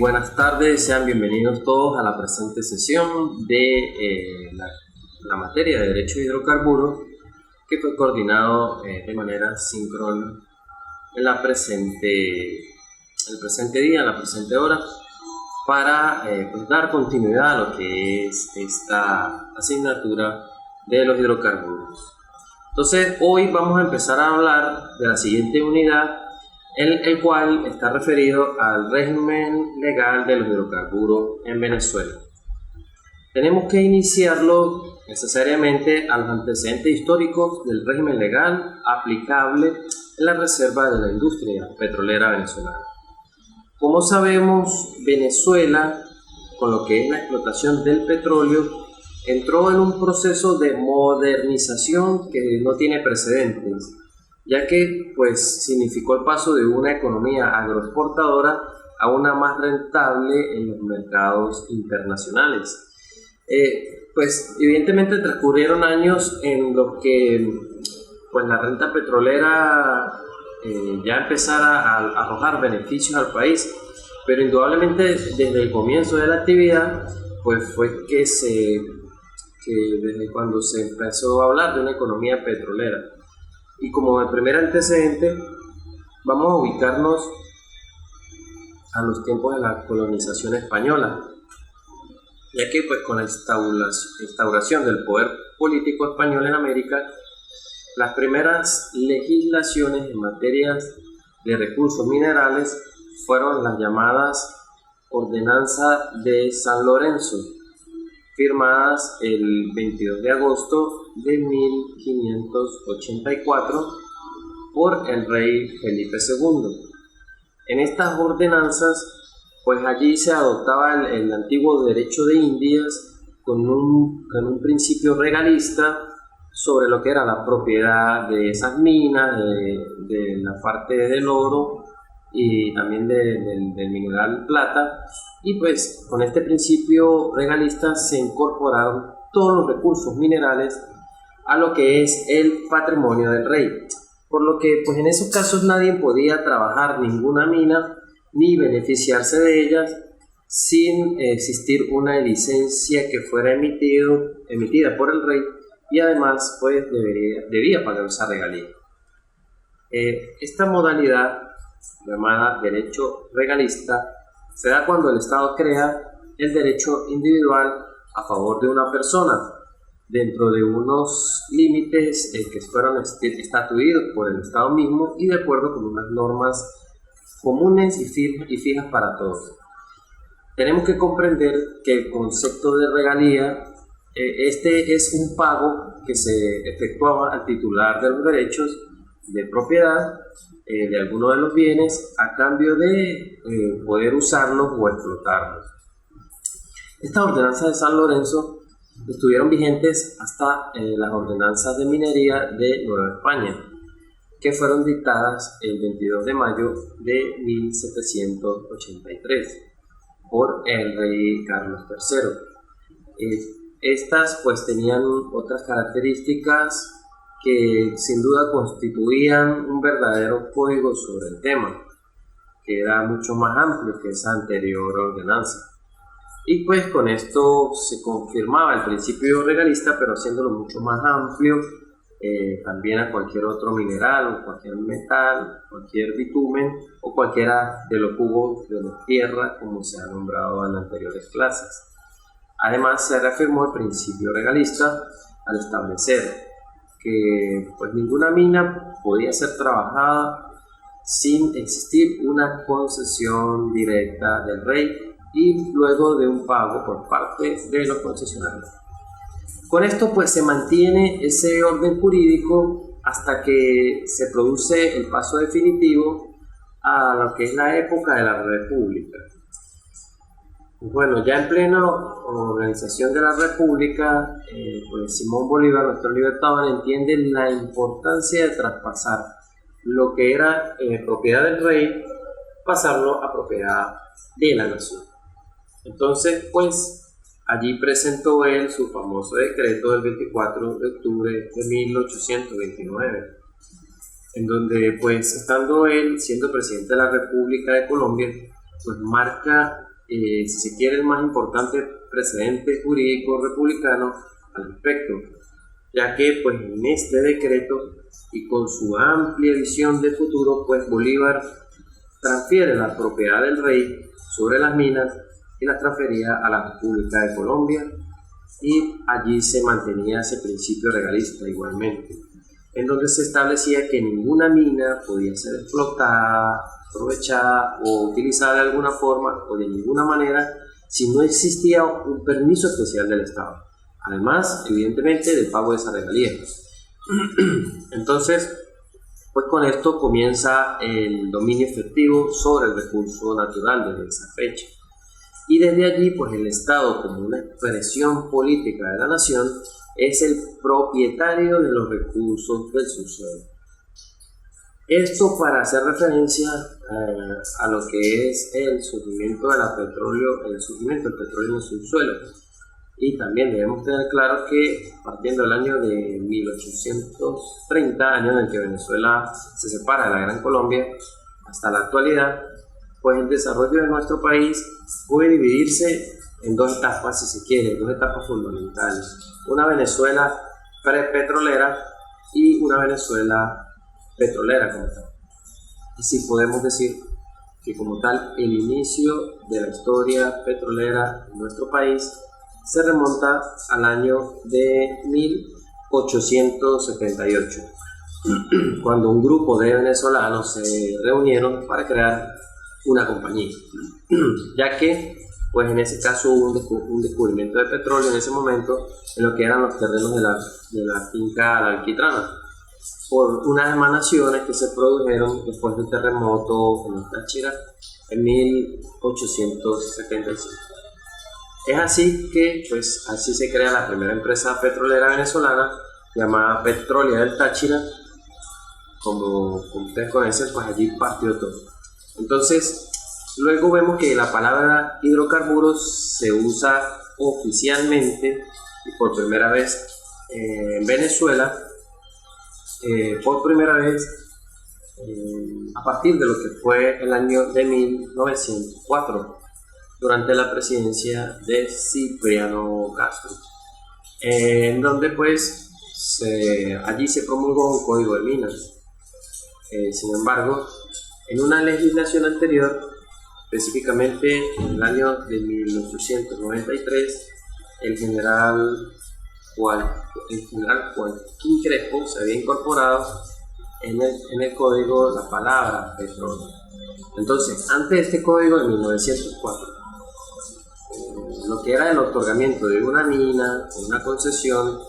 buenas tardes, sean bienvenidos todos a la presente sesión de la materia de Derecho de Hidrocarburos, que fue coordinado de manera síncrona en el presente día, en la presente hora, para dar continuidad a lo que es esta asignatura de los hidrocarburos. Entonces, hoy vamos a empezar a hablar de la siguiente unidad, el cual está referido al régimen legal de los hidrocarburos en Venezuela. Tenemos que iniciarlo necesariamente a los antecedentes históricos del régimen legal aplicable en la reserva de la industria petrolera venezolana. Como sabemos, Venezuela, con lo que es la explotación del petróleo, entró en un proceso de modernización que no tiene precedentes, ya que significó el paso de una economía agroexportadora a una más rentable en los mercados internacionales. Evidentemente transcurrieron años en los que la renta petrolera ya empezara a arrojar beneficios al país, pero indudablemente desde el comienzo de la actividad fue que desde cuando se empezó a hablar de una economía petrolera. Y como el primer antecedente, vamos a ubicarnos a los tiempos de la colonización española, ya que con la instauración del poder político español en América, las primeras legislaciones en materias de recursos minerales fueron las llamadas Ordenanza de San Lorenzo, firmadas el 22 de agosto de 1584 por el rey Felipe II. En estas ordenanzas, allí se adoptaba el antiguo derecho de Indias con un principio regalista sobre lo que era la propiedad de esas minas, de la parte del oro y también del mineral plata, y con este principio regalista se incorporaron todos los recursos minerales a lo que es el patrimonio del rey, por lo que en esos casos nadie podía trabajar ninguna mina ni beneficiarse de ellas sin existir una licencia que fuera emitida por el rey, y además debía pagar esa regalía. Esta modalidad, llamada derecho regalista, se da cuando el Estado crea el derecho individual a favor de una persona dentro de unos límites que fueron estatuidos por el Estado mismo y de acuerdo con unas normas comunes y fijas para todos. Tenemos que comprender que el concepto de regalía este es un pago que se efectuaba al titular de los derechos de propiedad de alguno de los bienes a cambio de poder usarlos o explotarlos. Estas ordenanzas de San Lorenzo estuvieron vigentes hasta las ordenanzas de minería de Nueva España, que fueron dictadas el 22 de mayo de 1783 por el rey Carlos III. Estas tenían otras características que sin duda constituían un verdadero código sobre el tema, que era mucho más amplio que esa anterior ordenanza. Y con esto se confirmaba el principio regalista, pero haciéndolo mucho más amplio también a cualquier otro mineral o cualquier metal, cualquier bitumen o cualquiera de los jugos de la tierra, como se ha nombrado en anteriores clases. Además, se reafirmó el principio regalista al establecer que ninguna mina podía ser trabajada sin existir una concesión directa del rey y luego de un pago por parte de los concesionarios. Con esto se mantiene ese orden jurídico hasta que se produce el paso definitivo a lo que es la época de la República. Ya en plena organización de la República, Simón Bolívar, nuestro libertador, entiende la importancia de traspasar lo que era propiedad del rey, pasarlo a propiedad de la nación. Entonces, allí presentó él su famoso decreto del 24 de octubre de 1829, en donde, estando él siendo presidente de la República de Colombia, marca si se quiere, el más importante precedente jurídico republicano al respecto, ya que pues en este decreto y con su amplia visión de futuro, pues Bolívar transfiere la propiedad del rey sobre las minas y las transfería a la República de Colombia, y allí se mantenía ese principio regalista igualmente, en donde se establecía que ninguna mina podía ser explotada, aprovechada o utilizada de alguna forma o de ninguna manera si no existía un permiso especial del Estado, además evidentemente del pago de esa regalía. Entonces, pues con esto comienza el dominio efectivo sobre el recurso natural desde esa fecha. Y desde allí, pues el Estado, como una expresión política de la nación, es el propietario de los recursos del subsuelo. Esto para hacer referencia a lo que es el surgimiento del petróleo en el subsuelo. Y también debemos tener claro que partiendo del año de 1830, año en el que Venezuela se separa de la Gran Colombia, hasta la actualidad, pues el desarrollo de nuestro país puede dividirse en dos etapas, si se quiere, dos etapas fundamentales. Una Venezuela prepetrolera y una Venezuela petrolera como tal. Y sí podemos decir que como tal el inicio de la historia petrolera en nuestro país se remonta al año de 1878, cuando un grupo de venezolanos se reunieron para crear una compañía, ya que pues en ese caso hubo un descubrimiento de petróleo en ese momento en lo que eran los terrenos de la finca La Alquitrana, por unas emanaciones que se produjeron después del terremoto en el Táchira en 1875. Es así que pues así se crea la primera empresa petrolera venezolana llamada Petrolia del Táchira. Como ustedes conocen, pues allí partió todo. Entonces, luego vemos que la palabra hidrocarburos se usa oficialmente y por primera vez en Venezuela, a partir de lo que fue el año de 1904, durante la presidencia de Cipriano Castro, en donde pues allí se promulgó un código de minas. Sin embargo, en una legislación anterior, específicamente en el año de 1893, el general Joaquín Crespo se había incorporado en el código la palabra petróleo. Entonces, antes de este código de 1904, lo que era el otorgamiento de una mina o una concesión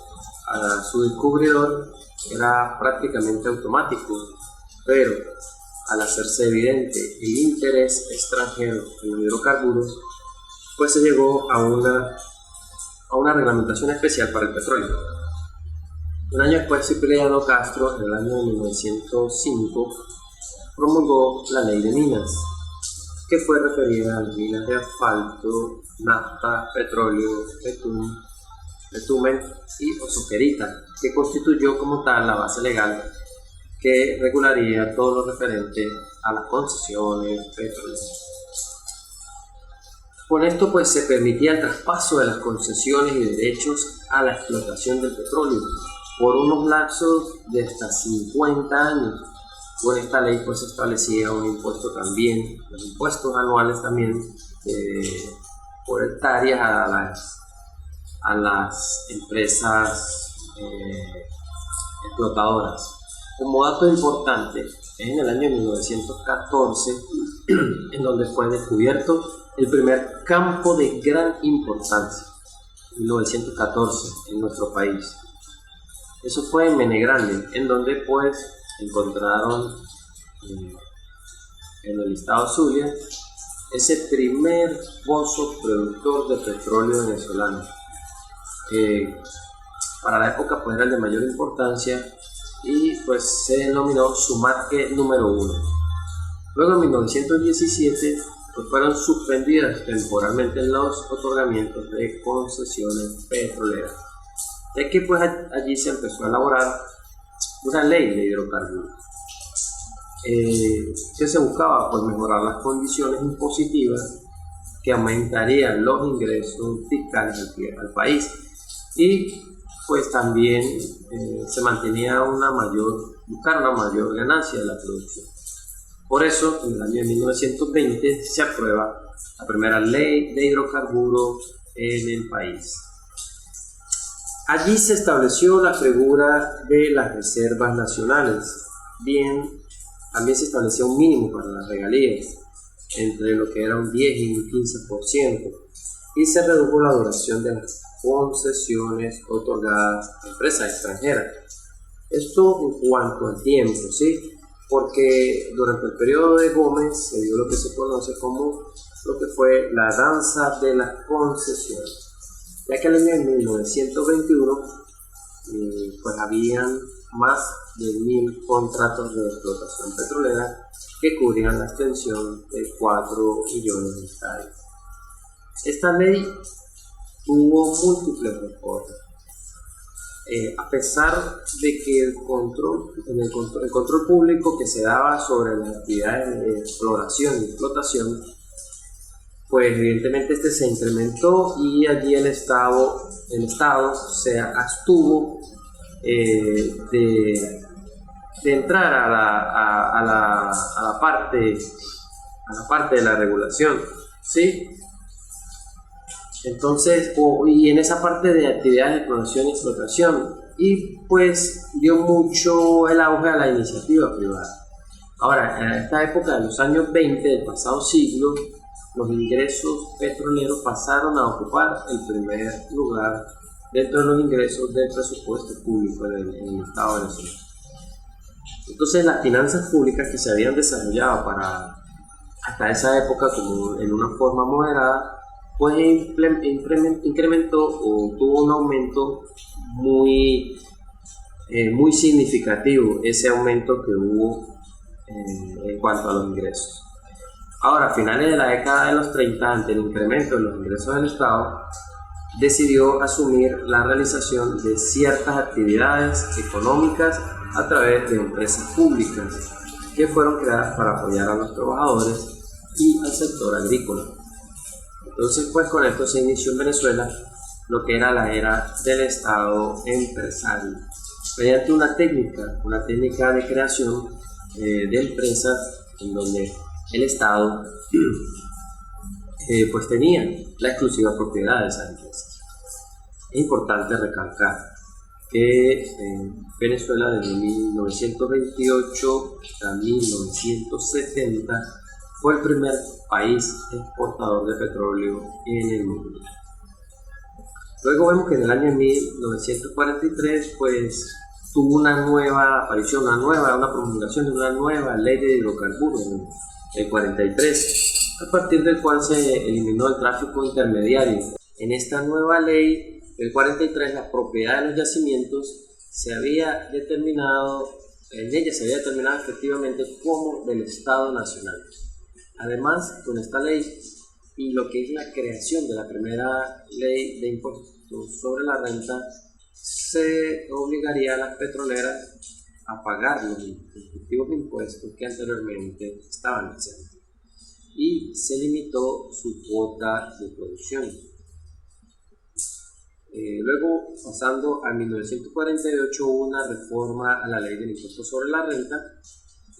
a su descubridor era prácticamente automático, pero al hacerse evidente el interés extranjero en los hidrocarburos, pues se llegó a una reglamentación especial para el petróleo. Un año después, Cipriano Castro, en el año de 1905, promulgó la Ley de Minas, que fue referida a las minas de asfalto, nafta, petróleo, betumen y ozoquerita, que constituyó como tal la base legal que regularía todo lo referente a las concesiones petroleras. Con esto pues se permitía el traspaso de las concesiones y derechos a la explotación del petróleo por unos lapsos de hasta 50 años. Con esta ley pues se establecía un impuesto también, los impuestos anuales también por hectáreas a las empresas explotadoras. Como dato importante, es en el año 1914 en donde fue descubierto el primer campo de gran importancia, 1914, en nuestro país. Eso fue en Menegrande, en donde pues encontraron en el estado Zulia ese primer pozo productor de petróleo venezolano. Para la época pues era el de mayor importancia y pues se denominó Sumarque número 1. Luego en 1917 pues fueron suspendidas temporalmente los otorgamientos de concesiones petroleras, ya que pues allí se empezó a elaborar una ley de hidrocarburos que se buscaba pues mejorar las condiciones impositivas que aumentarían los ingresos fiscales al país, y pues también se mantenía buscar una mayor ganancia de la producción. Por eso, en el año de 1920 se aprueba la primera ley de hidrocarburos en el país. Allí se estableció la figura de las reservas nacionales. También se estableció un mínimo para las regalías, entre lo que era un 10 y un 15%, y se redujo la duración de las concesiones otorgadas a empresas extranjeras. Esto en cuanto al tiempo, ¿sí? Porque durante el periodo de Gómez se dio lo que se conoce como lo que fue la danza de las concesiones, ya que en el año 1921 pues habían más de 1.000 contratos de explotación petrolera que cubrían la extensión de 4 millones de hectáreas. Esta ley tuvo múltiples reformas. A pesar de que el control público que se daba sobre las actividades de exploración y explotación, pues evidentemente este se incrementó, y allí el Estado se abstuvo de entrar a la parte de la regulación, ¿sí? Entonces, y en esa parte de actividades de exploración y explotación, y pues dio mucho el auge a la iniciativa privada. Ahora, en esta época de los años 20 del pasado siglo, los ingresos petroleros pasaron a ocupar el primer lugar dentro de los ingresos del presupuesto público en el Estado de Venezuela. Entonces, las finanzas públicas que se habían desarrollado hasta esa época como en una forma moderada, pues incrementó o tuvo un aumento muy significativo, ese aumento que hubo en cuanto a los ingresos. Ahora, a finales de la década de los 30, ante el incremento de los ingresos del Estado, decidió asumir la realización de ciertas actividades económicas a través de empresas públicas que fueron creadas para apoyar a los trabajadores y al sector agrícola. Entonces, pues con esto se inició en Venezuela lo que era la era del Estado empresario, mediante una técnica de creación de empresas en donde el Estado pues tenía la exclusiva propiedad de esas empresas. Es importante recalcar que Venezuela desde 1928 a 1970 fue el primer país exportador de petróleo en el mundo. Luego vemos que en el año 1943 pues tuvo una promulgación de una nueva ley de hidrocarburos en el 43, a partir del cual se eliminó el tráfico intermediario. En esta nueva ley del 43, la propiedad de los yacimientos en ella se había determinado efectivamente como del Estado Nacional. Además, con esta ley y lo que es la creación de la primera ley de impuestos sobre la renta, se obligaría a las petroleras a pagar los respectivos impuestos que anteriormente estaban exentos, y se limitó su cuota de producción. Luego, pasando a 1948, hubo una reforma a la ley del impuesto sobre la renta,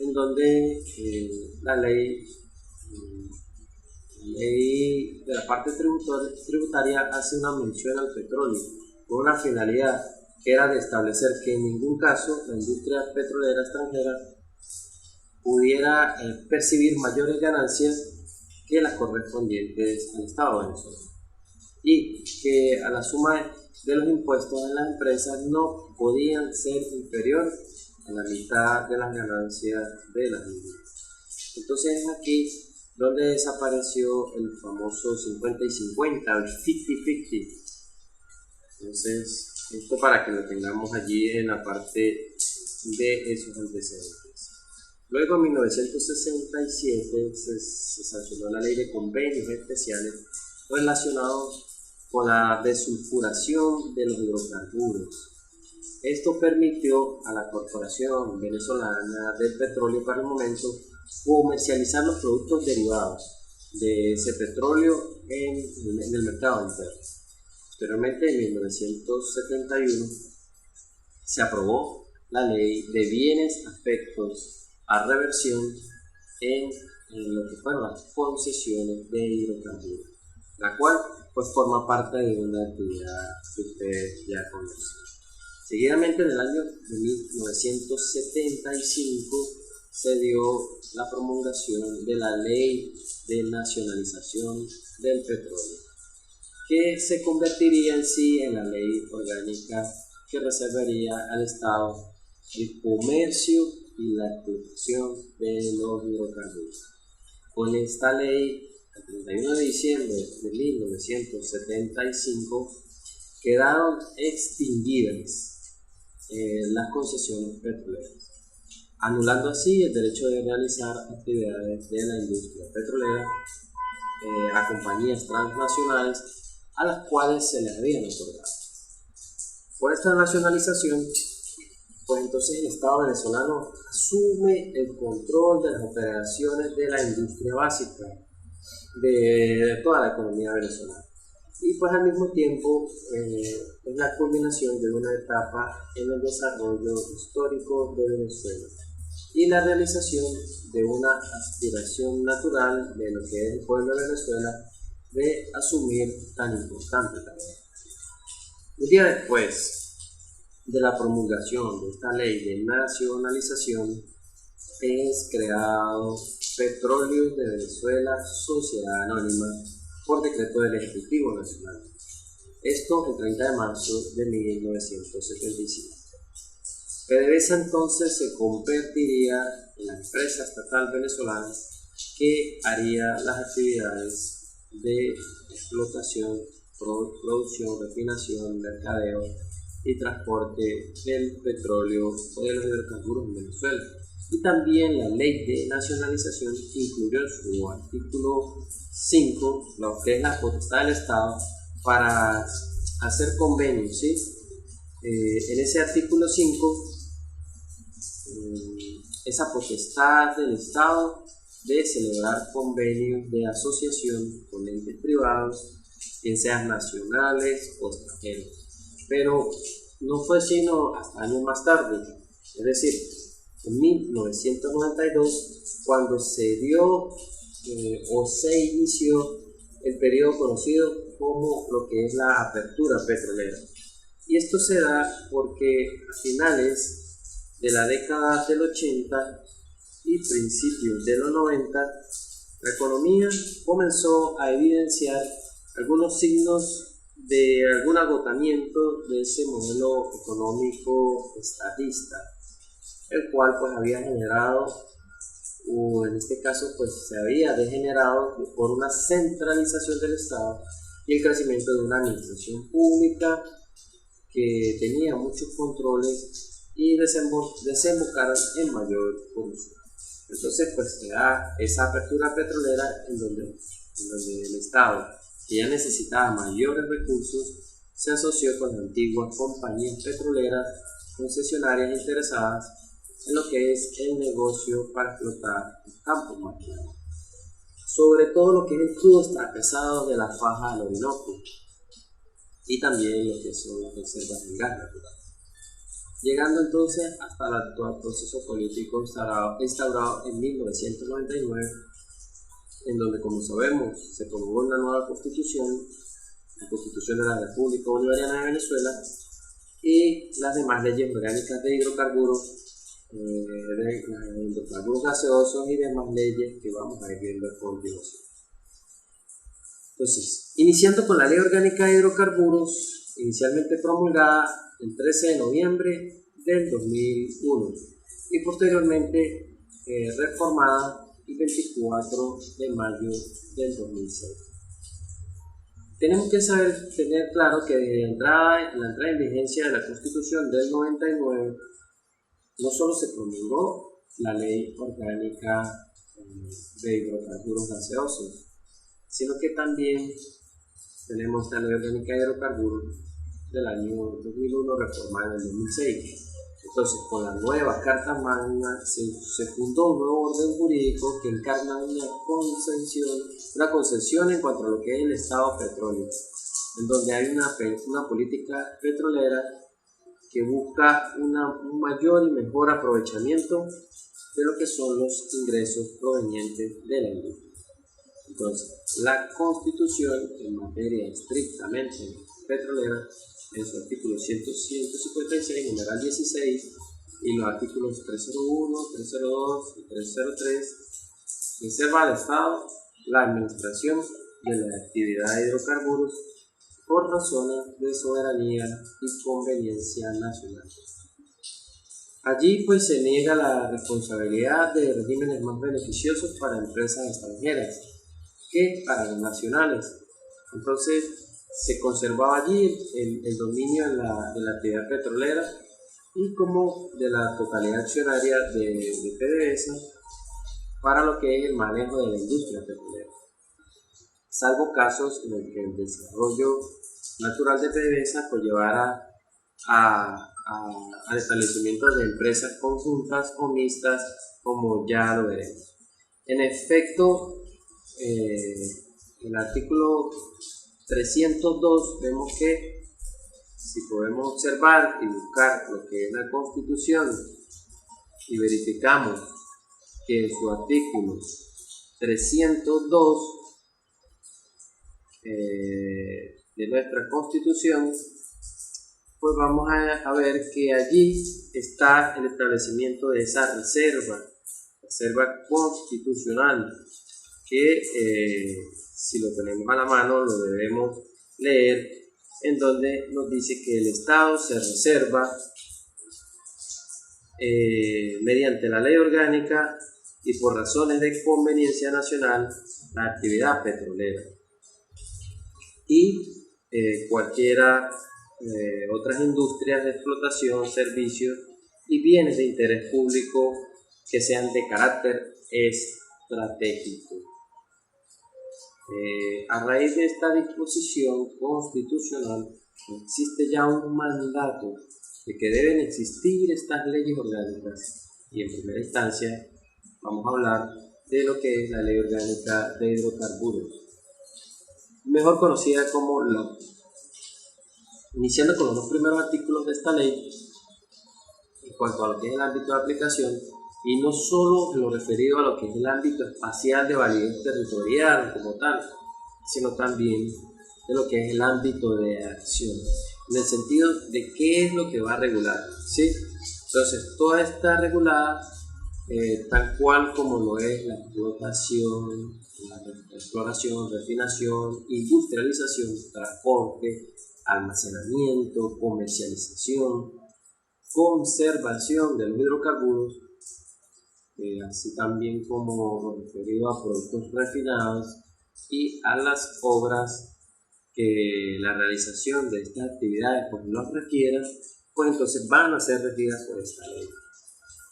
en donde la ley de la parte tributaria hace una mención al petróleo, con una finalidad que era de establecer que en ningún caso la industria petrolera extranjera pudiera percibir mayores ganancias que las correspondientes al Estado de Venezuela, y que a la suma de los impuestos en las empresas no podían ser inferior a la mitad de las ganancias de las mismas. Entonces es aquí donde desapareció el famoso 50 y 50, el 50-50. Entonces, esto para que lo tengamos allí en la parte de esos antecedentes. Luego, en 1967, se sancionó la ley de convenios especiales relacionados con la desulfuración de los hidrocarburos. Esto permitió a la Corporación Venezolana del Petróleo para el momento comercializar los productos derivados de ese petróleo en el mercado interno. Posteriormente, en 1971, se aprobó la ley de bienes afectos a reversión en lo que fueron las concesiones de hidrocarburos, la cual pues forma parte de una actividad que ustedes ya conocen. Seguidamente, en el año de 1975 se dio la promulgación de la Ley de Nacionalización del Petróleo, que se convertiría en sí en la ley orgánica que reservaría al Estado el comercio y la explotación de los hidrocarburos. Con esta ley, el 31 de diciembre de 1975, quedaron extinguidas las concesiones petroleras, anulando así el derecho de realizar actividades de la industria petrolera a compañías transnacionales a las cuales se les habían otorgado. Por esta nacionalización, pues entonces el Estado venezolano asume el control de las operaciones de la industria básica de toda la economía venezolana. Y pues al mismo tiempo es la culminación de una etapa en el desarrollo histórico de Venezuela y la realización de una aspiración natural de lo que es el pueblo de Venezuela de asumir tan importante tarea. Un día después de la promulgación de esta ley de nacionalización, es creado Petróleos de Venezuela Sociedad Anónima por decreto del Ejecutivo Nacional. Esto el 30 de marzo de 1975. PDVSA entonces se convertiría en la empresa estatal venezolana que haría las actividades de explotación, producción, refinación, mercadeo y transporte del petróleo o de los hidrocarburos en Venezuela. Y también la ley de nacionalización incluyó en su artículo 5 lo que es la potestad del Estado para hacer convenios, ¿sí? En ese artículo 5, esa potestad del Estado de celebrar convenios de asociación con entes privados, bien sean nacionales o extranjeros. Pero no fue sino hasta años más tarde, es decir, en 1992, cuando se dio o se inició el periodo conocido como lo que es la apertura petrolera. Y esto se da porque a finales de la década del 80 y principios de los 90, la economía comenzó a evidenciar algunos signos de algún agotamiento de ese modelo económico estatista, el cual pues había generado, o en este caso pues se había degenerado por una centralización del Estado y el crecimiento de una administración pública que tenía muchos controles y desembocaron en mayor corrupción. Entonces pues se da esa apertura petrolera en donde el Estado, que ya necesitaba mayores recursos, se asoció con las antiguas compañías petroleras concesionarias interesadas en lo que es el negocio para explotar los campos marginales, sobre todo lo que es el crudo está pesado de la faja del Orinoco y también lo que son las reservas de gas natural, llegando entonces hasta el actual proceso político instaurado en 1999, en donde, como sabemos, se promulgó una nueva constitución, la Constitución de la República Bolivariana de Venezuela, y las demás leyes orgánicas de hidrocarburos, gaseosos y demás leyes que vamos a ir viendo a continuación. Entonces, iniciando con la Ley Orgánica de Hidrocarburos, inicialmente promulgada el 13 de noviembre del 2001 y posteriormente reformada el 24 de mayo del 2006. Tenemos que tener claro que la entrada en vigencia de la Constitución del 99 no solo se promulgó la Ley Orgánica de Hidrocarburos Gaseosos, sino que también tenemos la Ley Orgánica de Hidrocarburos del año 2001 reformada en el 2006. Entonces, con la nueva Carta Magna se fundó un nuevo orden jurídico que encarna una concesión en cuanto a lo que es el Estado petróleo, en donde hay una política petrolera que busca un mayor y mejor aprovechamiento de lo que son los ingresos provenientes de la industria. Entonces, la Constitución en materia estrictamente petrolera, en su artículo 156, numeral 16, y los artículos 301, 302 y 303, reserva al Estado la administración de la actividad de hidrocarburos por razones de soberanía y conveniencia nacional. Allí pues se niega la responsabilidad de regímenes más beneficiosos para empresas extranjeras que para los nacionales. Entonces se conservaba allí el dominio de la actividad petrolera y como de la totalidad accionaria de PDVSA para lo que es el manejo de la industria petrolera, salvo casos en el que el desarrollo natural de PDVSA conllevara al establecimiento de empresas conjuntas o mixtas, como ya lo veremos. En efecto, el artículo 302 vemos que si podemos observar y buscar lo que es la Constitución y verificamos que en su artículo 302 de nuestra Constitución, pues vamos a ver que allí está el establecimiento de esa reserva constitucional, que si lo tenemos a la mano lo debemos leer, en donde nos dice que el Estado se reserva mediante la ley orgánica y por razones de conveniencia nacional la actividad petrolera y cualquiera otras industrias de explotación, servicios y bienes de interés público que sean de carácter estratégico. A raíz de esta disposición constitucional existe ya un mandato de que deben existir estas leyes orgánicas, y en primera instancia vamos a hablar de lo que es la Ley Orgánica de Hidrocarburos, mejor conocida como LOH. Iniciando con los dos primeros artículos de esta ley en cuanto a lo que es el ámbito de aplicación, y no solo en lo referido a lo que es el ámbito espacial de validez territorial como tal, sino también de lo que es el ámbito de acción, en el sentido de qué es lo que va a regular, ¿sí? Entonces, toda está regulada tal cual como lo es la explotación, la exploración, refinación, industrialización, transporte, almacenamiento, comercialización, conservación de los hidrocarburos, así también como referido a productos refinados y a las obras que la realización de estas actividades pues nos requiera, pues entonces van a ser regidas por esta ley.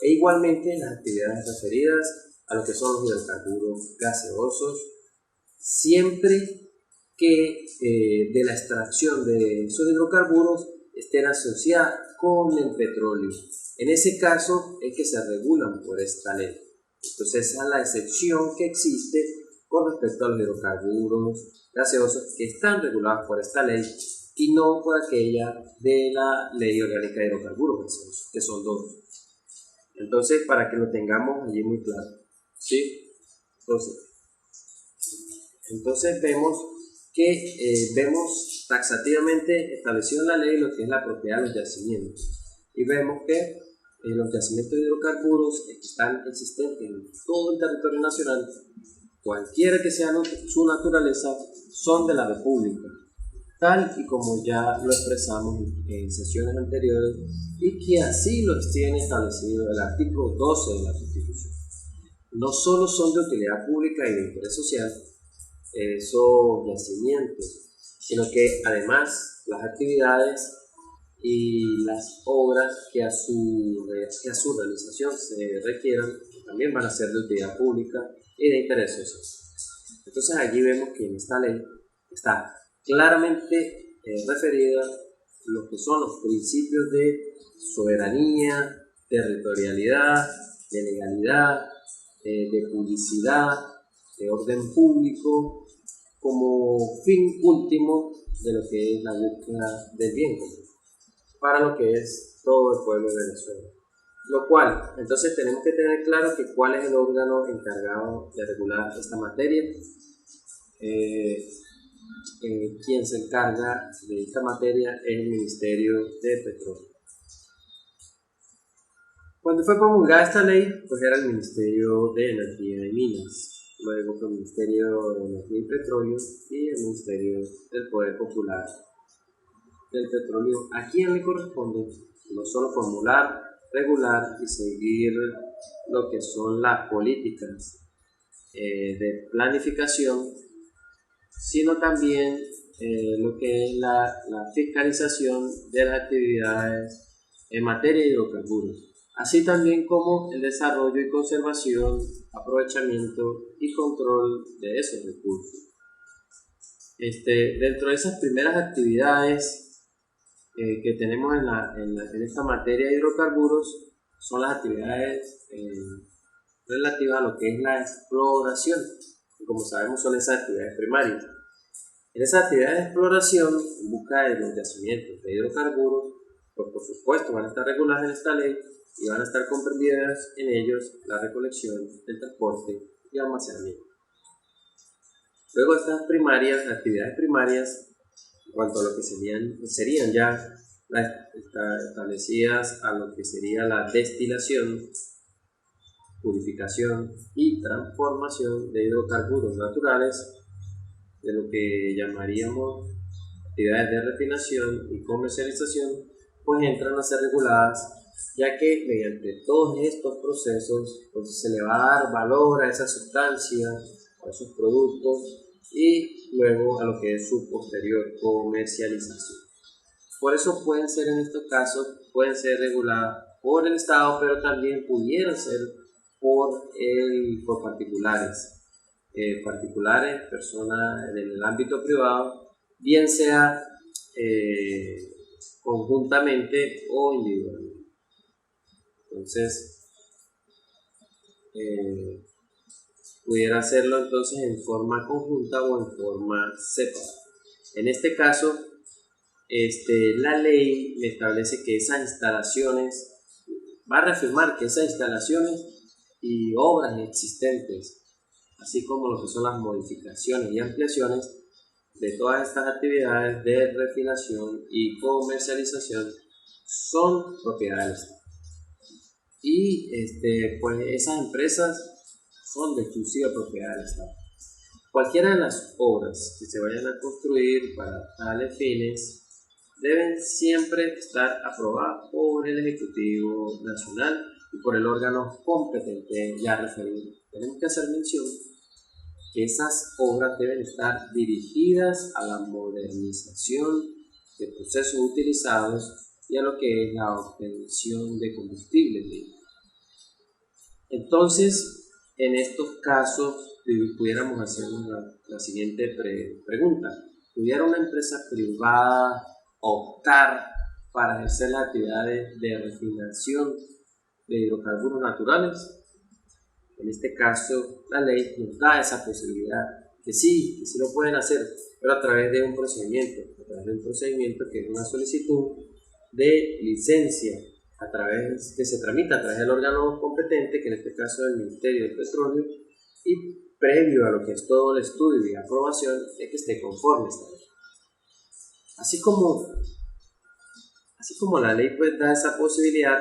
E igualmente las actividades referidas a lo que son los hidrocarburos gaseosos, siempre que de la extracción de esos hidrocarburos estén asociadas con el petróleo. En ese caso es que se regulan por esta ley. Entonces esa es la excepción que existe con respecto a los hidrocarburos gaseosos que están regulados por esta ley y no por aquella de la Ley Orgánica de Hidrocarburos Gaseosos, que son dos. Entonces, para que lo tengamos allí muy claro, ¿sí? Entonces vemos que vemos taxativamente establecido en la ley lo que es la propiedad de los yacimientos, y vemos que los yacimientos de hidrocarburos están existentes en todo el territorio nacional, cualquiera que sea su naturaleza, son de la República, tal y como ya lo expresamos en sesiones anteriores, y que así lo tiene establecido el artículo 12 de la Constitución. No solo son de utilidad pública y de interés social esos yacimientos, sino que además las actividades y las obras que a su realización se requieran también van a ser de utilidad pública y de interés social. Entonces allí vemos que en esta ley está claramente referida lo que son los principios de soberanía, territorialidad, de legalidad, de publicidad, de orden público, como fin último de lo que es la búsqueda del bien común, para lo que es todo el pueblo de Venezuela. Lo cual, entonces tenemos que tener claro que cuál es el órgano encargado de regular esta materia. Quien se encarga de esta materia es el Ministerio de Petróleo. Cuando fue promulgada esta ley, pues era el Ministerio de Energía y Minas, luego fue el Ministerio de Energía y Petróleo y el Ministerio del Poder Popular del Petróleo. ¿A quién le corresponde no solo formular, regular y seguir lo que son las políticas de planificación, sino también lo que es la fiscalización de las actividades en materia de hidrocarburos, así también como el desarrollo y conservación, aprovechamiento y control de esos recursos? Dentro de esas primeras actividades que tenemos en esta materia de hidrocarburos son las actividades relativas a lo que es la exploración. Como sabemos, son esas actividades primarias. En esas actividades de exploración, en busca de los yacimientos de hidrocarburos, pues por supuesto van a estar reguladas en esta ley y van a estar comprendidas en ellos la recolección, el transporte y almacenamiento. Luego estas actividades primarias, en cuanto a lo que serían ya establecidas a lo que sería la destilación, purificación y transformación de hidrocarburos naturales, de lo que llamaríamos actividades de refinación y comercialización, pues entran a ser reguladas, ya que mediante todos estos procesos pues se le va a dar valor a esa sustancia, a esos productos y luego a lo que es su posterior comercialización. Por eso pueden ser en estos casos, pueden ser reguladas por el Estado, pero también pudieran ser por particulares. Personas en el ámbito privado, bien sea conjuntamente o individualmente. Entonces, pudiera hacerlo entonces en forma conjunta o en forma separada. En este caso, la ley establece que esas instalaciones, va a reafirmar que esas instalaciones y obras existentes, así como lo que son las modificaciones y ampliaciones de todas estas actividades de refinación y comercialización, son propiedad del Estado. Y pues esas empresas son de exclusiva propiedad del Estado. Cualquiera de las obras que se vayan a construir para tales fines deben siempre estar aprobadas por el Ejecutivo Nacional y por el órgano competente ya referido. Tenemos que hacer mención que esas obras deben estar dirigidas a la modernización de procesos utilizados y a lo que es la obtención de combustibles limpios. Entonces, en estos casos, pudiéramos hacer la siguiente pregunta. ¿Pudiera una empresa privada optar para ejercer las actividades de refinación de hidrocarburos naturales? En este caso, la ley nos da esa posibilidad, que sí lo pueden hacer, pero a través de un procedimiento que es una solicitud de licencia, que se tramita a través del órgano competente, que en este caso es el Ministerio del Petróleo, y previo a lo que es todo el estudio y aprobación de que esté conforme esta ley. Así como la ley pues da esa posibilidad,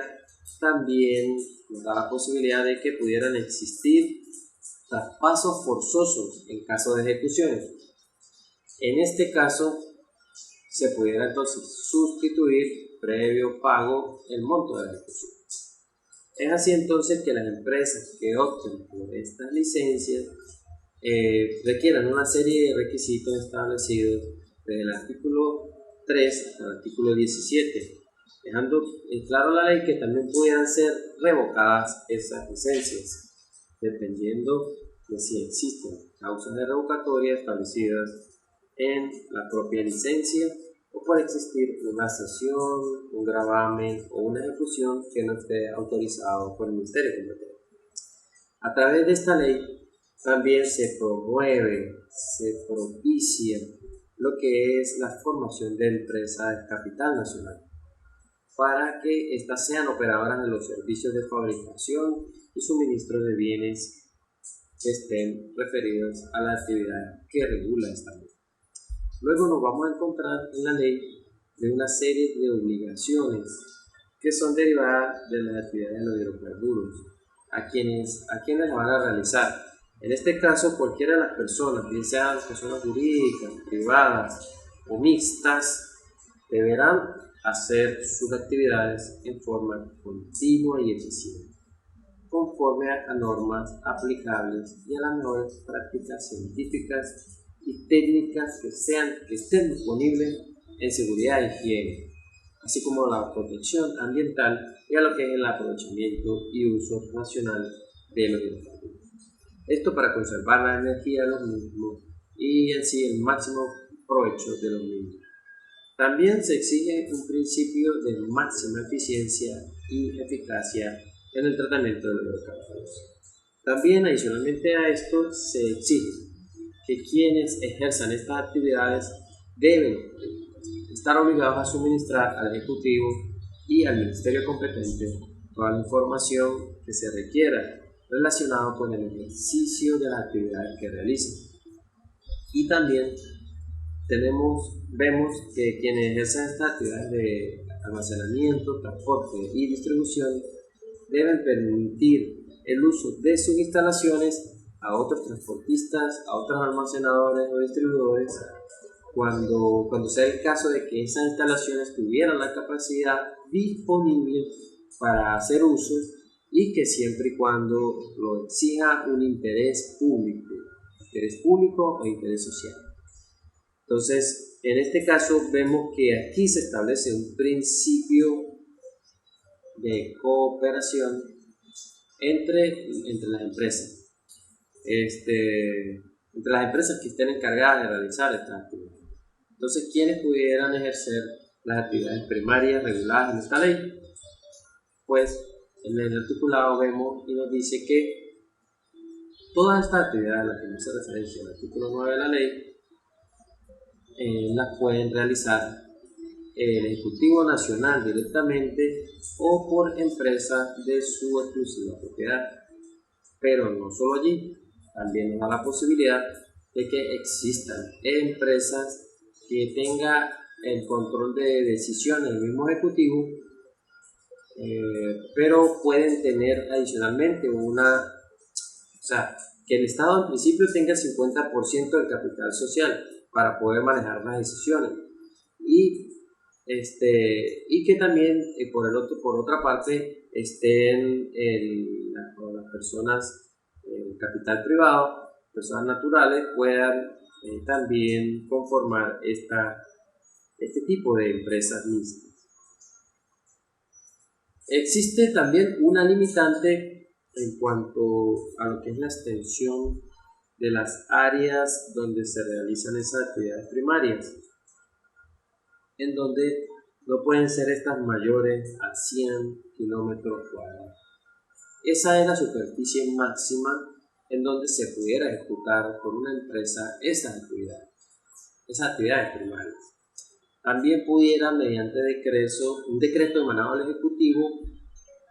también nos da la posibilidad de que pudieran existir traspasos forzosos en caso de ejecuciones. En este caso, se pudiera entonces sustituir previo pago el monto de la ejecución. Es así entonces que las empresas que opten por estas licencias requieran una serie de requisitos establecidos desde el artículo 3 hasta el artículo 17, dejando claro la ley que también pudieran ser revocadas esas licencias, dependiendo de si existen causas de revocatoria establecidas en la propia licencia o por existir una cesión, un gravamen o una ejecución que no esté autorizado por el Ministerio competente. A través de esta ley también se promueve, se propicia lo que es la formación de empresas de capital nacional, para que éstas sean operadoras de los servicios de fabricación y suministro de bienes que estén referidos a la actividad que regula esta ley. Luego nos vamos a encontrar en la ley de una serie de obligaciones que son derivadas de las actividades de los hidrocarburos, a quienes la van a realizar. En este caso, cualquiera de las personas, bien sean personas jurídicas, privadas o mixtas, deberán hacer sus actividades en forma continua y eficiente, conforme a normas aplicables y a las mejores prácticas científicas y técnicas que estén disponibles en seguridad e higiene, así como la protección ambiental y a lo que es el aprovechamiento y uso racional de los hidrocarburos. Esto para conservar la energía de los mismos y en sí el máximo provecho de los mismos. También se exige un principio de máxima eficiencia y eficacia en el tratamiento de los hidrocarburos. También adicionalmente a esto se exige que quienes ejerzan estas actividades deben estar obligados a suministrar al Ejecutivo y al Ministerio competente toda la información que se requiera relacionada con el ejercicio de las actividades que realicen. Y también vemos que quienes ejercen estas actividades de almacenamiento, transporte y distribución deben permitir el uso de sus instalaciones a otros transportistas, a otros almacenadores o distribuidores cuando sea el caso de que esas instalaciones tuvieran la capacidad disponible para hacer uso y que siempre y cuando lo exija un interés público o interés social. Entonces, en este caso vemos que aquí se establece un principio de cooperación entre las empresas. Entre las empresas que estén encargadas de realizar estas actividades. Entonces, ¿quiénes pudieran ejercer las actividades primarias reguladas en esta ley? Pues en el articulado vemos y nos dice que todas estas actividades a las que nos hace referencia el artículo 9 de la ley las pueden realizar el Ejecutivo Nacional directamente o por empresas de su exclusiva propiedad. Pero no solo allí, también nos da la posibilidad de que existan empresas que tengan el control de decisiones del mismo Ejecutivo, pero pueden tener adicionalmente que el Estado en principio tenga el 50% del capital social para poder manejar las decisiones y que también por otra parte estén las personas capital privado, personas naturales puedan también conformar este tipo de empresas mixtas. Existe también una limitante en cuanto a lo que es la extensión de las áreas donde se realizan esas actividades primarias, en donde no pueden ser estas mayores a 100 kilómetros cuadrados. Esa es la superficie máxima en donde se pudiera ejecutar por una empresa esas actividades primarias. También pudiera, mediante un decreto emanado al Ejecutivo,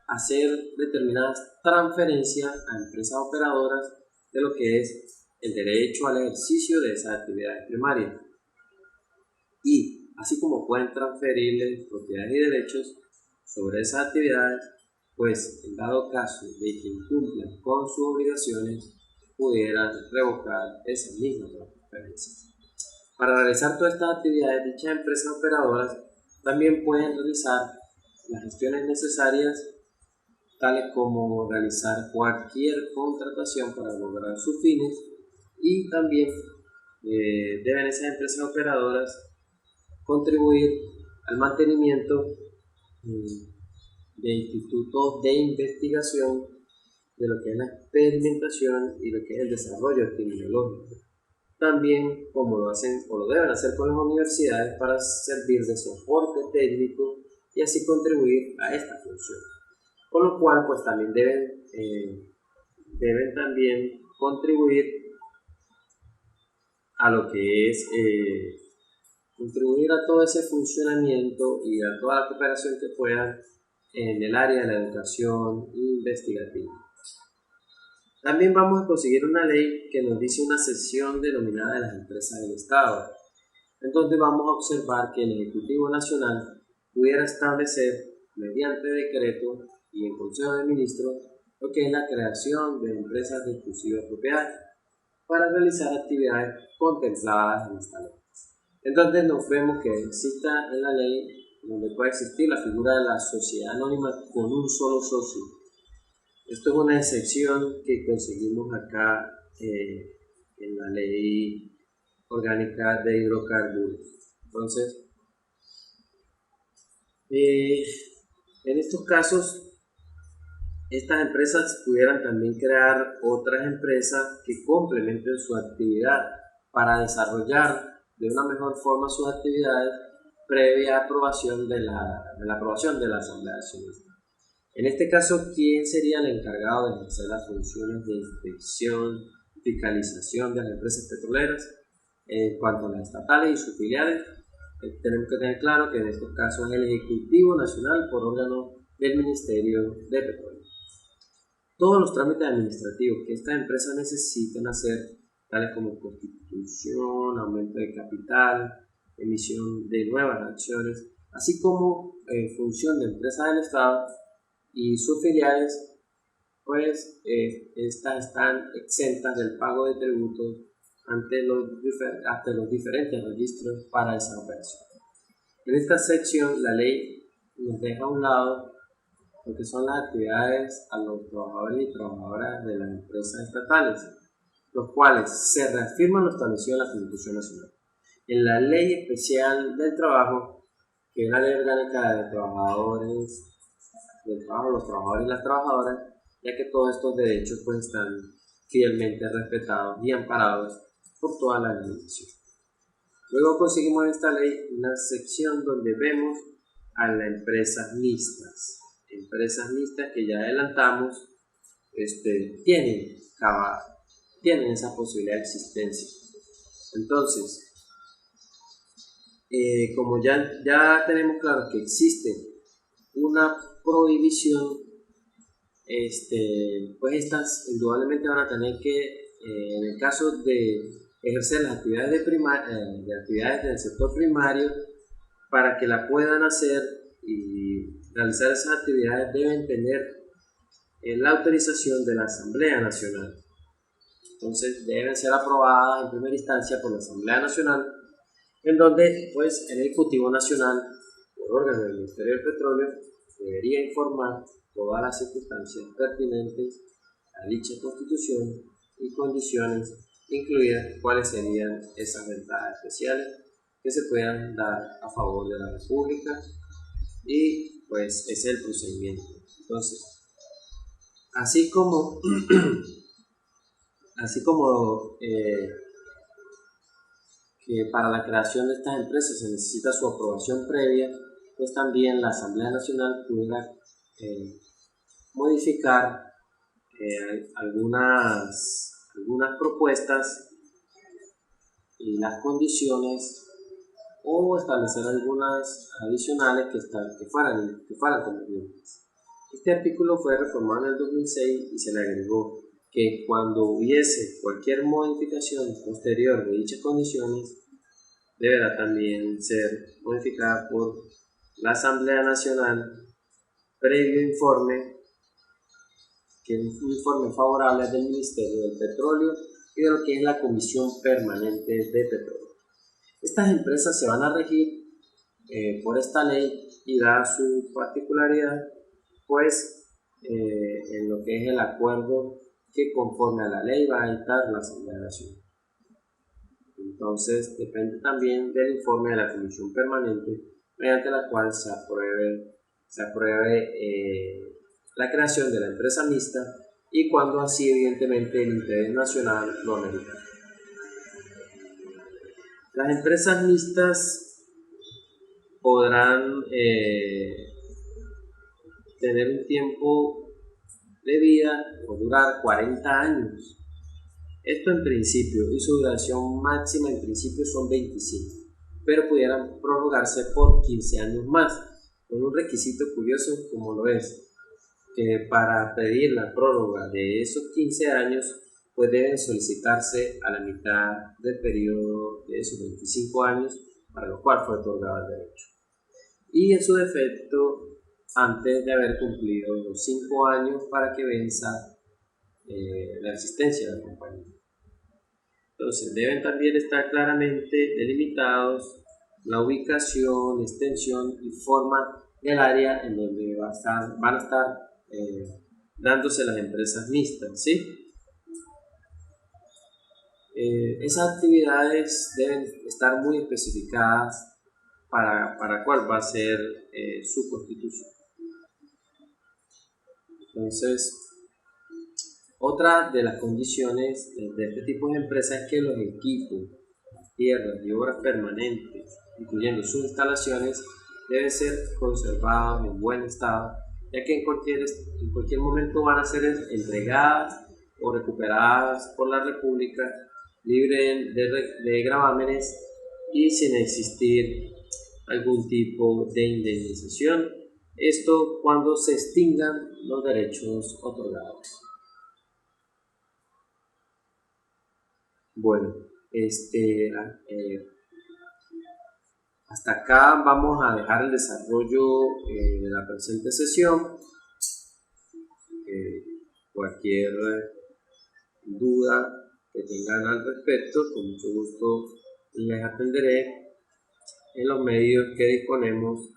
hacer determinadas transferencias a empresas operadoras de lo que es el derecho al ejercicio de esas actividades primarias. Y así como pueden transferirles propiedades y derechos sobre esas actividades, pues en dado caso de que incumplan con sus obligaciones, pudieran revocar esas mismas transferencias. Para realizar todas estas actividades, dichas empresas operadoras también pueden realizar las gestiones necesarias, tales como realizar cualquier contratación para lograr sus fines, y también deben esas empresas operadoras contribuir al mantenimiento de institutos de investigación de lo que es la experimentación y lo que es el desarrollo epidemiológico. también como lo hacen o lo deben hacer con las universidades para servir de soporte técnico y así contribuir a esta función. Con lo cual, pues también deben también contribuir a lo que es contribuir a todo ese funcionamiento y a toda la cooperación que puedan en el área de la educación investigativa. También vamos a conseguir una ley que nos dice una sección denominada de las empresas del Estado, en donde vamos a observar que el Ejecutivo Nacional pudiera establecer mediante decreto y en Consejo de Ministros lo que es la creación de empresas de exclusiva propiedad para realizar actividades contempladas en esta ley. Entonces nos vemos que exista en la ley donde puede existir la figura de la sociedad anónima con un solo socio. Esto es una excepción que conseguimos acá en la ley orgánica de hidrocarburos. Entonces, en estos casos, estas empresas pudieran también crear otras empresas que complementen su actividad para desarrollar de una mejor forma sus actividades previa aprobación de la aprobación de la Asamblea Accionista. En este caso, ¿quién sería el encargado de ejercer las funciones de inspección y fiscalización de las empresas petroleras? En cuanto a las estatales y sus filiales, tenemos que tener claro que en estos casos es el Ejecutivo Nacional por órgano del Ministerio de Petróleo. Todos los trámites administrativos que estas empresas necesitan hacer, tales como constitución, aumento de capital, emisión de nuevas acciones, así como función de empresas del Estado y sus filiales, pues estas están exentas del pago de tributos ante los diferentes registros para esa operación. En esta sección, la ley nos deja a un lado lo que son las actividades a los trabajadores y trabajadoras de las empresas estatales, los cuales se reafirman lo establecido en la Constitución Nacional. En la Ley Especial del Trabajo, que es la ley orgánica de trabajadores, del trabajo, los trabajadores y las trabajadoras, ya que todos estos derechos pues están fielmente respetados y amparados por toda la legislación. Luego conseguimos en esta ley una sección donde vemos a las empresas mixtas que ya adelantamos tienen esa posibilidad de existencia. Entonces, como ya tenemos claro que existe una prohibición, pues estas indudablemente van a tener que, en el caso de ejercer las actividades de actividades del sector primario, para que la puedan hacer y realizar esas actividades deben tener la autorización de la Asamblea Nacional. Entonces deben ser aprobadas en primera instancia por la Asamblea Nacional, en donde pues el Ejecutivo Nacional, por órgano del Ministerio del Petróleo, debería informar todas las circunstancias pertinentes a dicha constitución y condiciones, incluidas cuáles serían esas ventajas especiales que se puedan dar a favor de la República, y pues ese es el procedimiento. Entonces, así como que para la creación de estas empresas se necesita su aprobación previa, pues también la Asamblea Nacional pudiera modificar algunas propuestas y las condiciones, o establecer algunas adicionales que fueran convenientes. Este artículo fue reformado en el 2006 y se le agregó que cuando hubiese cualquier modificación posterior de dichas condiciones, deberá también ser modificada por la Asamblea Nacional previo informe, que es un informe favorable del Ministerio del Petróleo y de lo que es la Comisión Permanente de Petróleo. Estas empresas se van a regir por esta ley y da su particularidad pues en lo que es el acuerdo que conforme a la ley va a dictar la Asamblea Nacional. Entonces depende también del informe de la Comisión Permanente, mediante la cual se apruebe la creación de la empresa mixta, y cuando así evidentemente el interés nacional lo amerita. Las empresas mixtas podrán tener un tiempo de vida o durar 40 años. Esto en principio, y su duración máxima en principio son 25, pero pudieran prorrogarse por 15 años más, con un requisito curioso como lo es, que para pedir la prórroga de esos 15 años, pues deben solicitarse a la mitad del periodo de esos 25 años, para lo cual fue otorgado el derecho. Y en su defecto, antes de haber cumplido los 5 años para que venza la existencia de la compañía. Entonces deben también estar claramente delimitados la ubicación, extensión y forma del área en donde van a estar dándose las empresas mixtas, ¿sí? Esas actividades deben estar muy especificadas para cuál va a ser su constitución. Entonces, otra de las condiciones de este tipo de empresas es que los equipos, las tierras y obras permanentes, incluyendo sus instalaciones, deben ser conservados en buen estado, ya que en cualquier momento van a ser entregadas o recuperadas por la República libre de gravámenes y sin existir algún tipo de indemnización. Esto cuando se extingan los derechos otorgados. Bueno, hasta acá vamos a dejar el desarrollo de la presente sesión. Cualquier duda que tengan al respecto, con mucho gusto les atenderé en los medios que disponemos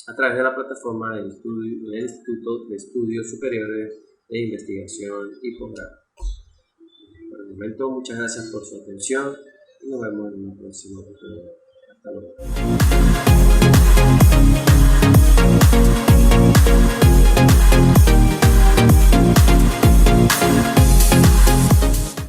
a través de la plataforma del Instituto de Estudios Superiores de Investigación y Posgrado. Por el momento, muchas gracias por su atención y nos vemos en una próxima oportunidad. Hasta luego.